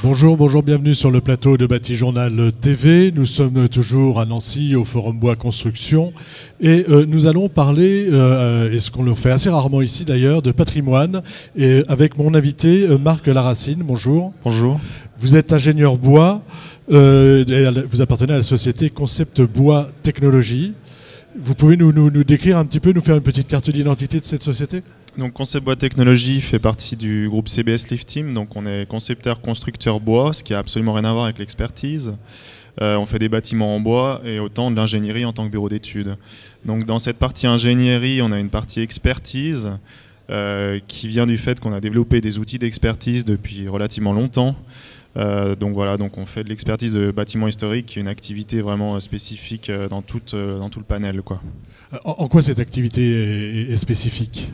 Bonjour, bonjour, bienvenue sur le plateau de Bâti-Journal TV. Nous sommes toujours à Nancy au Forum Bois Construction et nous allons parler, et ce qu'on le fait assez rarement ici d'ailleurs, de patrimoine et avec mon invité Marc Larracine. Bonjour. Bonjour. Vous êtes ingénieur bois, vous appartenez à la société Concept Bois Technologies. Vous pouvez nous décrire un petit peu, nous faire une petite carte d'identité de cette société ? Donc Concept Bois Technologies fait partie du groupe CBS Lift Team, donc on est concepteur constructeur bois, ce qui a absolument rien à voir avec l'expertise. On fait des bâtiments en bois et autant de l'ingénierie en tant que bureau d'études. Donc dans cette partie ingénierie, on a une partie expertise qui vient du fait qu'on a développé des outils d'expertise depuis relativement longtemps. Donc voilà, donc on fait de l'expertise de bâtiments historiques, qui est une activité vraiment spécifique dans tout le panel, quoi. En quoi cette activité est spécifique ?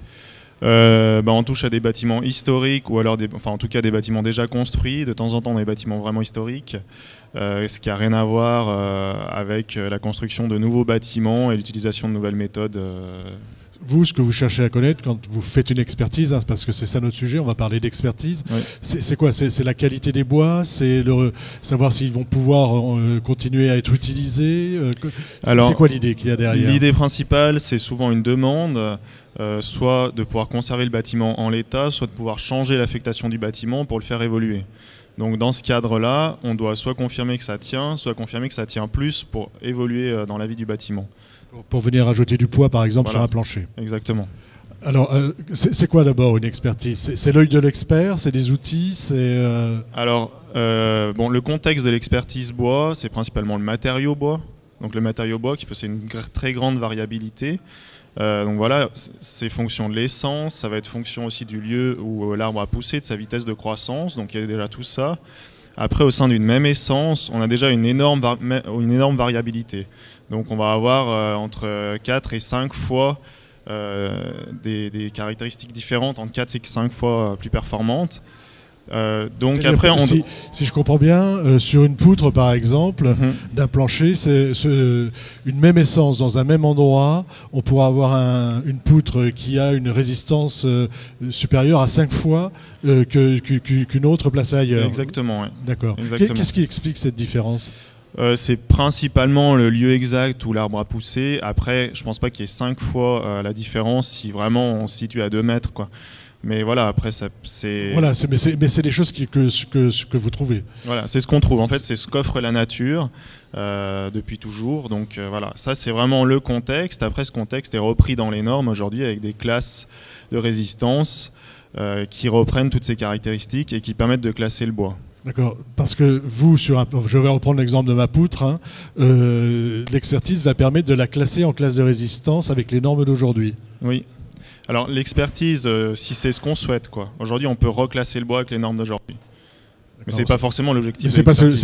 On touche à des bâtiments historiques ou alors en tout cas des bâtiments déjà construits, de temps en temps des bâtiments vraiment historiques, ce qui n'a rien à voir avec la construction de nouveaux bâtiments et l'utilisation de nouvelles méthodes. Vous, ce que vous cherchez à connaître quand vous faites une expertise, hein, parce que c'est ça notre sujet, on va parler d'expertise, oui. C'est quoi ? C'est la qualité des bois, c'est savoir s'ils vont pouvoir continuer à être utilisés. C'est quoi l'idée qu'il y a derrière ? L'idée principale, c'est souvent une demande, soit de pouvoir conserver le bâtiment en l'état, soit de pouvoir changer l'affectation du bâtiment pour le faire évoluer. Donc dans ce cadre-là, on doit soit confirmer que ça tient, soit confirmer que ça tient plus pour évoluer dans la vie du bâtiment. Pour venir ajouter du poids, par exemple, sur un plancher. Exactement. Alors, c'est quoi d'abord une expertise ? C'est l'œil de l'expert, c'est des outils, Alors, le contexte de l'expertise bois, c'est principalement le matériau bois. Donc le matériau bois qui possède une très grande variabilité. Donc voilà, c'est fonction de l'essence, ça va être fonction aussi du lieu où l'arbre a poussé, de sa vitesse de croissance. Donc il y a déjà tout ça. Après, au sein d'une même essence, on a déjà une énorme variabilité. Donc on va avoir entre 4 et 5 fois des caractéristiques différentes, entre 4 et 5 fois plus performantes. Donc après, si je comprends bien, sur une poutre par exemple, d'un plancher, c'est une même essence dans un même endroit, on pourra avoir une poutre qui a une résistance supérieure à 5 fois qu'une autre placée ailleurs. Exactement, oui. D'accord. Qu'est-ce qui explique cette différence ? C'est principalement le lieu exact où l'arbre a poussé. Après, je ne pense pas qu'il y ait 5 fois la différence si vraiment on se situe à 2 mètres, quoi. Mais voilà, après, c'est... Voilà, mais c'est des choses que vous trouvez. Voilà, c'est ce qu'on trouve. En fait, c'est ce qu'offre la nature depuis toujours. Donc voilà, ça c'est vraiment le contexte. Après, ce contexte est repris dans les normes aujourd'hui avec des classes de résistance qui reprennent toutes ces caractéristiques et qui permettent de classer le bois. D'accord, parce que vous, je vais reprendre l'exemple de ma poutre, l'expertise va permettre de la classer en classe de résistance avec les normes d'aujourd'hui. Oui. Alors l'expertise, si c'est ce qu'on souhaite, quoi. Aujourd'hui, on peut reclasser le bois avec les normes d'aujourd'hui. Mais c'est pas forcément l'objectif. C'est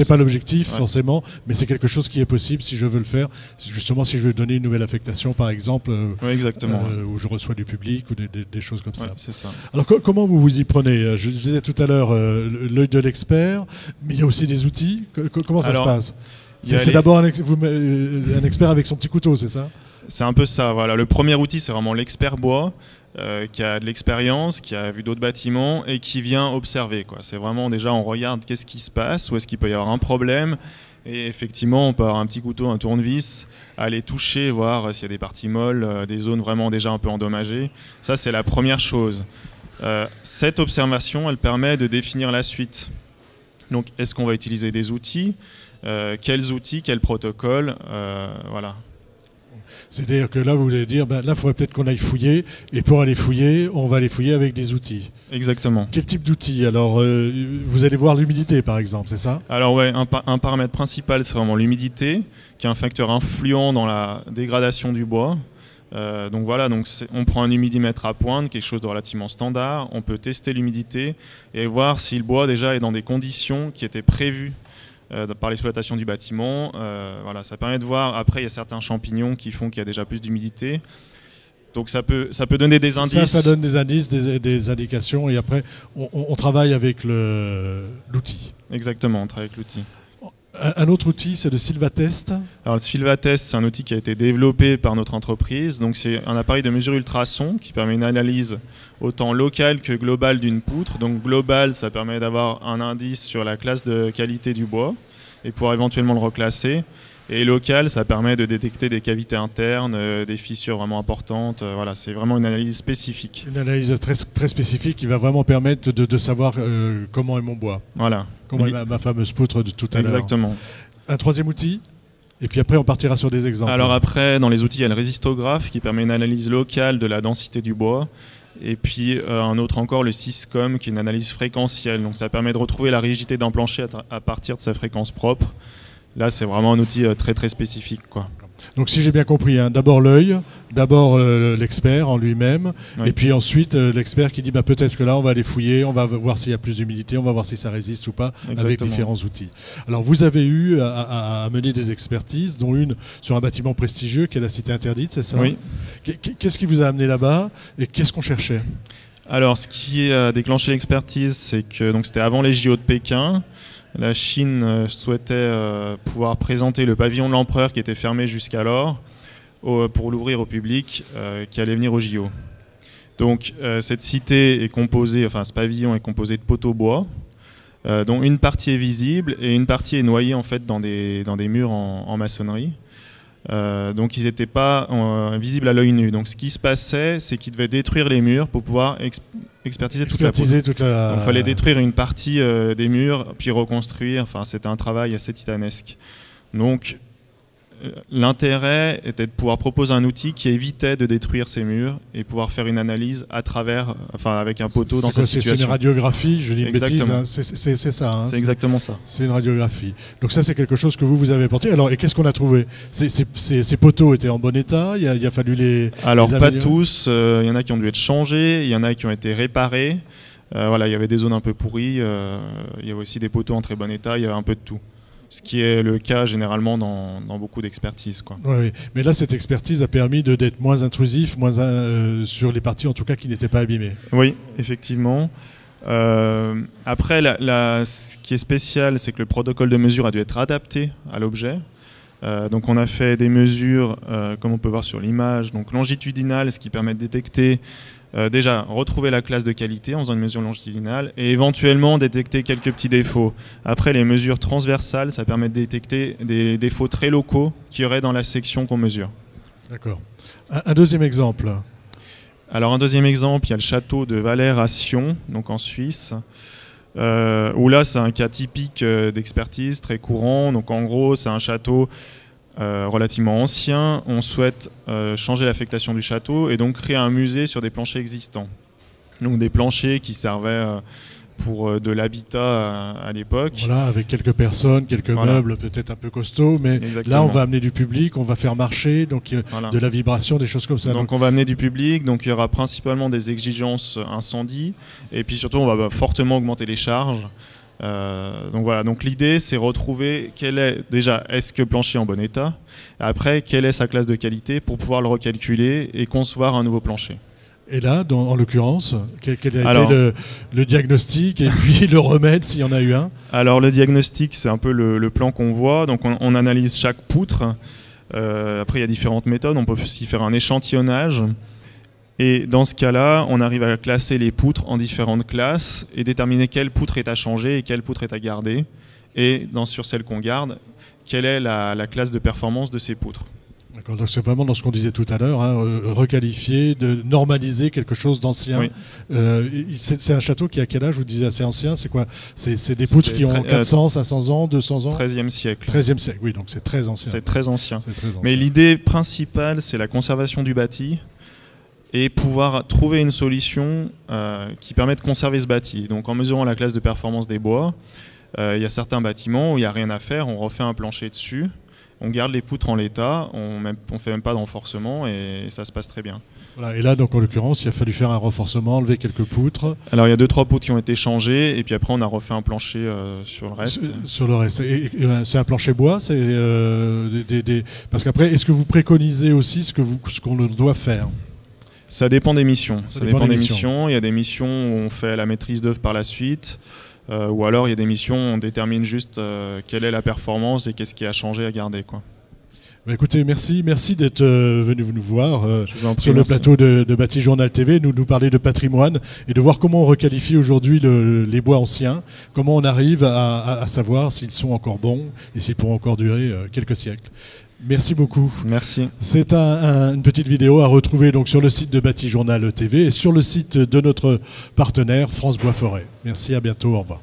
pas l'objectif forcément, mais c'est quelque chose qui est possible si je veux le faire. Justement, si je veux donner une nouvelle affectation, par exemple, exactement, où je reçois du public ou des choses comme ça. C'est ça. Alors comment vous y prenez ? Je disais tout à l'heure l'œil de l'expert, mais il y a aussi des outils. Comment ça se passe ? C'est d'abord un expert avec son petit couteau, c'est ça ? C'est un peu ça, voilà. Le premier outil, c'est vraiment l'expert bois, qui a de l'expérience, qui a vu d'autres bâtiments et qui vient observer, quoi. C'est vraiment déjà, on regarde qu'est-ce qui se passe, où est-ce qu'il peut y avoir un problème. Et effectivement, on peut avoir un petit couteau, un tournevis, aller toucher, voir s'il y a des parties molles, des zones vraiment déjà un peu endommagées. Ça, c'est la première chose. Cette observation, elle permet de définir la suite. Donc, est-ce qu'on va utiliser des outils ? Quels outils, quels protocoles ? Voilà. C'est-à-dire que là, vous voulez dire, là, il faudrait peut-être qu'on aille fouiller, et pour aller fouiller, on va aller fouiller avec des outils. Exactement. Quel type d'outils ? Alors, vous allez voir l'humidité, par exemple, c'est ça ? Alors ouais, un paramètre principal, c'est vraiment l'humidité, qui est un facteur influent dans la dégradation du bois. Donc voilà, on prend un humidimètre à pointe, quelque chose de relativement standard, on peut tester l'humidité et voir si le bois déjà est dans des conditions qui étaient prévues par l'exploitation du bâtiment. Voilà, ça permet de voir. Après, il y a certains champignons qui font qu'il y a déjà plus d'humidité. Donc ça peut donner des indices. Ça donne des indices, des indications, et après, on travaille avec l'outil. Exactement, on travaille avec l'outil. Un autre outil, c'est le Silvatest. Alors le Silvatest, c'est un outil qui a été développé par notre entreprise. Donc c'est un appareil de mesure ultrasons qui permet une analyse autant locale que globale d'une poutre. Donc global, ça permet d'avoir un indice sur la classe de qualité du bois et pouvoir éventuellement le reclasser. Et local, ça permet de détecter des cavités internes, des fissures vraiment importantes. Voilà, c'est vraiment une analyse spécifique. Une analyse très, très spécifique qui va vraiment permettre de savoir comment est mon bois. Voilà. Comment est ma fameuse poutre de tout à l'heure. Exactement. Un troisième outil, et puis après on partira sur des exemples. Alors après, dans les outils, il y a le résistographe qui permet une analyse locale de la densité du bois. Et puis un autre encore, le Syscom, qui est une analyse fréquentielle. Donc ça permet de retrouver la rigidité d'un plancher à partir de sa fréquence propre. Là, c'est vraiment un outil très très spécifique, quoi. Donc si j'ai bien compris, hein, d'abord l'œil, d'abord l'expert en lui-même, oui. Et puis ensuite l'expert qui dit bah, peut-être que là on va aller fouiller, on va voir s'il y a plus d'humidité, on va voir si ça résiste ou pas. Exactement. Avec différents outils. Alors vous avez eu à mener des expertises, dont une sur un bâtiment prestigieux qui est la Cité Interdite, c'est ça? Oui. Qu'est-ce qui vous a amené là-bas et qu'est-ce qu'on cherchait? Alors ce qui a déclenché l'expertise, c'est que c'était avant les JO de Pékin. La Chine souhaitait pouvoir présenter le pavillon de l'empereur qui était fermé jusqu'alors pour l'ouvrir au public qui allait venir au JO. Donc cette cité est composée, enfin ce pavillon est composé de poteaux bois, dont une partie est visible et une partie est noyée en fait dans des murs en maçonnerie. Donc ils n'étaient pas visibles à l'œil nu. Donc ce qui se passait, c'est qu'ils devaient détruire les murs pour pouvoir expertiser toute la poutre. Donc il fallait détruire une partie des murs, puis reconstruire. Enfin, c'était un travail assez titanesque. Donc l'intérêt était de pouvoir proposer un outil qui évitait de détruire ces murs et pouvoir faire une analyse à travers, enfin avec un poteau dans sa situation. C'est une radiographie, je dis une bêtise, hein. C'est ça. Hein. C'est exactement ça. C'est une radiographie. Donc ça, c'est quelque chose que vous avez porté. Alors, et qu'est-ce qu'on a trouvé? Ces poteaux étaient en bon état? Il a fallu les Alors, les pas tous. Il y en a qui ont dû être changés, il y en a qui ont été réparés. Voilà, il y avait des zones un peu pourries. Il y avait aussi des poteaux en très bon état. Il y avait un peu de tout. Ce qui est le cas généralement dans beaucoup d'expertises. Oui, mais là, cette expertise a permis d'être moins intrusif, moins sur les parties en tout cas qui n'étaient pas abîmées. Oui, effectivement. Après, ce qui est spécial, c'est que le protocole de mesure a dû être adapté à l'objet. Donc on a fait des mesures, comme on peut voir sur l'image, donc longitudinales, ce qui permet de détecter déjà retrouver la classe de qualité en faisant une mesure longitudinale et éventuellement détecter quelques petits défauts. Après, les mesures transversales, ça permet de détecter des défauts très locaux qu'il y aurait dans la section qu'on mesure. D'accord. Un deuxième exemple. Alors un deuxième exemple, il y a le château de Valère à Sion, donc en Suisse, où là c'est un cas typique d'expertise très courant. Donc en gros, c'est un château relativement ancien. On souhaite changer l'affectation du château et donc créer un musée sur des planchers existants. Donc des planchers qui servaient pour de l'habitat à l'époque. Voilà, avec quelques personnes, quelques meubles peut-être un peu costauds, mais exactement. Là on va amener du public, on va faire marcher, donc de la vibration, des choses comme ça. Donc on va amener du public, donc il y aura principalement des exigences incendie, et puis surtout on va fortement augmenter les charges. Donc voilà, donc l'idée c'est retrouver est-ce que le plancher est en bon état, après quelle est sa classe de qualité pour pouvoir le recalculer et concevoir un nouveau plancher. Et là, en l'occurrence, quel a été le diagnostic et puis le remède s'il y en a eu un? Alors le diagnostic, c'est un peu le plan qu'on voit, donc on analyse chaque poutre, après il y a différentes méthodes, on peut aussi faire un échantillonnage. Et dans ce cas-là, on arrive à classer les poutres en différentes classes et déterminer quelle poutre est à changer et quelle poutre est à garder. Et sur celle qu'on garde, quelle est la classe de performance de ces poutres. D'accord, donc c'est vraiment dans ce qu'on disait tout à l'heure, hein, requalifier, de normaliser quelque chose d'ancien. Oui. C'est un château qui a quel âge? Vous disiez assez ancien, c'est quoi? C'est des poutres qui ont 400, 500 ans, 200 ans? 13e siècle. 13e siècle, oui, donc c'est très ancien. C'est très ancien. Mais l'idée principale, c'est la conservation du bâti et pouvoir trouver une solution qui permet de conserver ce bâti. Donc en mesurant la classe de performance des bois, il y a certains bâtiments où il n'y a rien à faire, on refait un plancher dessus, on garde les poutres en l'état, on ne fait même pas de renforcement et ça se passe très bien. Voilà, et là, donc en l'occurrence, il a fallu faire un renforcement, enlever quelques poutres. Alors il y a 2-3 poutres qui ont été changées et puis après on a refait un plancher sur le reste. Sur le reste. C'est un plancher bois, parce qu'après, est-ce que vous préconisez aussi ce qu'on doit faire? Ça dépend des missions. Ça dépend des missions. Il y a des missions où on fait la maîtrise d'œuvre par la suite. Ou alors il y a des missions, on détermine juste quelle est la performance et qu'est-ce qui a changé à garder, quoi. Bah écoutez, merci d'être venu nous voir sur le merci. plateau de Bâti Journal TV, nous parler de patrimoine et de voir comment on requalifie aujourd'hui les bois anciens, comment on arrive à savoir s'ils sont encore bons et s'ils pourront encore durer quelques siècles. Merci beaucoup. Merci. C'est une petite vidéo à retrouver donc sur le site de Bâti Journal TV et sur le site de notre partenaire France Bois Forêt. Merci, à bientôt, au revoir.